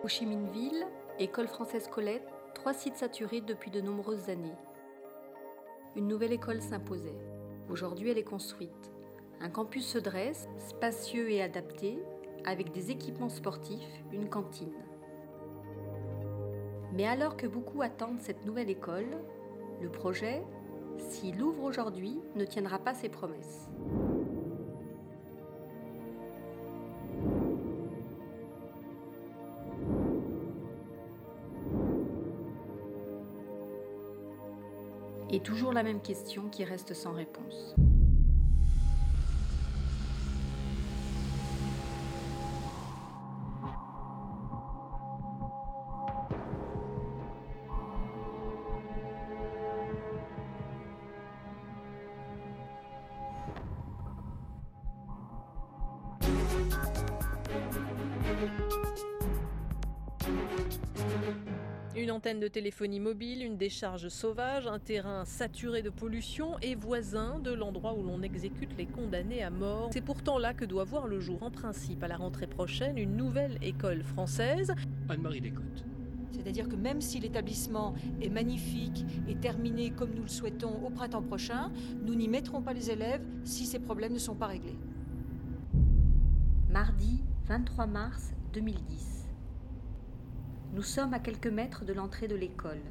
Ho Chi Minh Ville, École française Colette, 3 sites saturés depuis de nombreuses années. Une nouvelle école s'imposait. Aujourd'hui, elle est construite. Un campus se dresse, spacieux et adapté, avec des équipements sportifs, une cantine. Mais alors que beaucoup attendent cette nouvelle école, le projet, s'il ouvre aujourd'hui, ne tiendra pas ses promesses. Et toujours la même question qui reste sans réponse. Une antenne de téléphonie mobile, une décharge sauvage, un terrain saturé de pollution et voisin de l'endroit où l'on exécute les condamnés à mort. C'est pourtant là que doit voir le jour en principe à la rentrée prochaine une nouvelle école française. Anne-Marie Descotes. C'est-à-dire que même si l'établissement est magnifique et terminé comme nous le souhaitons au printemps prochain, nous n'y mettrons pas les élèves si ces problèmes ne sont pas réglés. Mardi 23 mars 2010. Nous sommes à quelques mètres de l'entrée de l'école.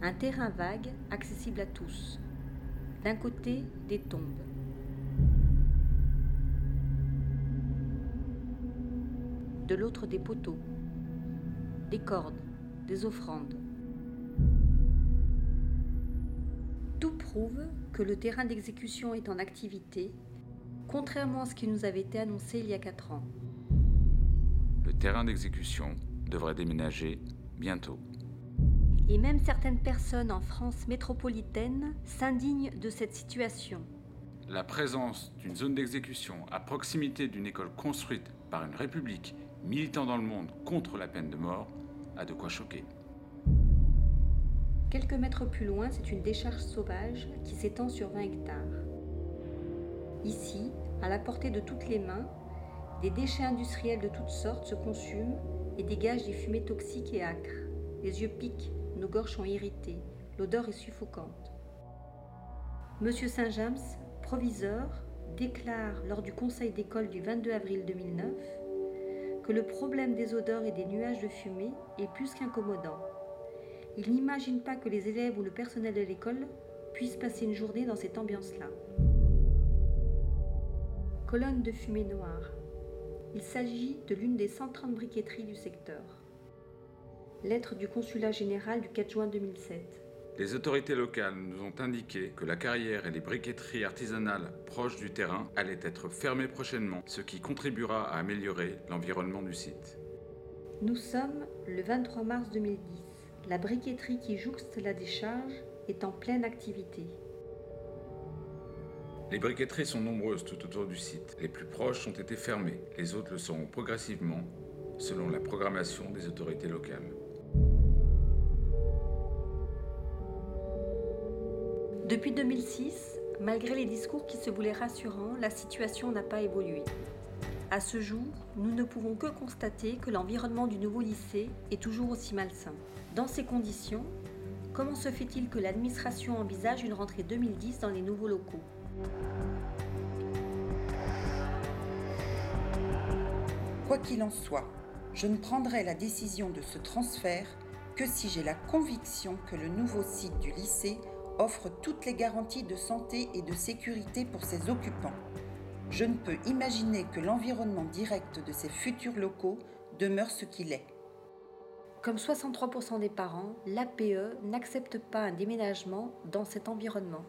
Un terrain vague, accessible à tous. D'un côté, des tombes. De l'autre, des poteaux. Des cordes, des offrandes. Tout prouve que le terrain d'exécution est en activité, contrairement à ce qui nous avait été annoncé il y a 4 ans. Le terrain d'exécution devrait déménager bientôt. Et même certaines personnes en France métropolitaine s'indignent de cette situation. La présence d'une zone d'exécution à proximité d'une école construite par une république militant dans le monde contre la peine de mort a de quoi choquer. Quelques mètres plus loin, c'est une décharge sauvage qui s'étend sur 20 hectares. Ici, à la portée de toutes les mains, des déchets industriels de toutes sortes se consument et dégagent des fumées toxiques et âcres. Les yeux piquent, nos gorges sont irritées, l'odeur est suffocante. Monsieur Saint-James, proviseur, déclare lors du conseil d'école du 22 avril 2009 que le problème des odeurs et des nuages de fumée est plus qu'incommodant. Il n'imagine pas que les élèves ou le personnel de l'école puissent passer une journée dans cette ambiance-là. Colonne de fumée noire. Il s'agit de l'une des 130 briqueteries du secteur. Lettre du consulat général du 4 juin 2007. Les autorités locales nous ont indiqué que la carrière et les briqueteries artisanales proches du terrain allaient être fermées prochainement, ce qui contribuera à améliorer l'environnement du site. Nous sommes le 23 mars 2010. La briqueterie qui jouxte la décharge est en pleine activité. Les briqueteries sont nombreuses tout autour du site. Les plus proches ont été fermées, les autres le seront progressivement, selon la programmation des autorités locales. Depuis 2006, malgré les discours qui se voulaient rassurants, la situation n'a pas évolué. À ce jour, nous ne pouvons que constater que l'environnement du nouveau lycée est toujours aussi malsain. Dans ces conditions, comment se fait-il que l'administration envisage une rentrée 2010 dans les nouveaux locaux ? Quoi qu'il en soit, je ne prendrai la décision de ce transfert que si j'ai la conviction que le nouveau site du lycée offre toutes les garanties de santé et de sécurité pour ses occupants. Je ne peux imaginer que l'environnement direct de ces futurs locaux demeure ce qu'il est. Comme 63% des parents, l'APE n'accepte pas un déménagement dans cet environnement.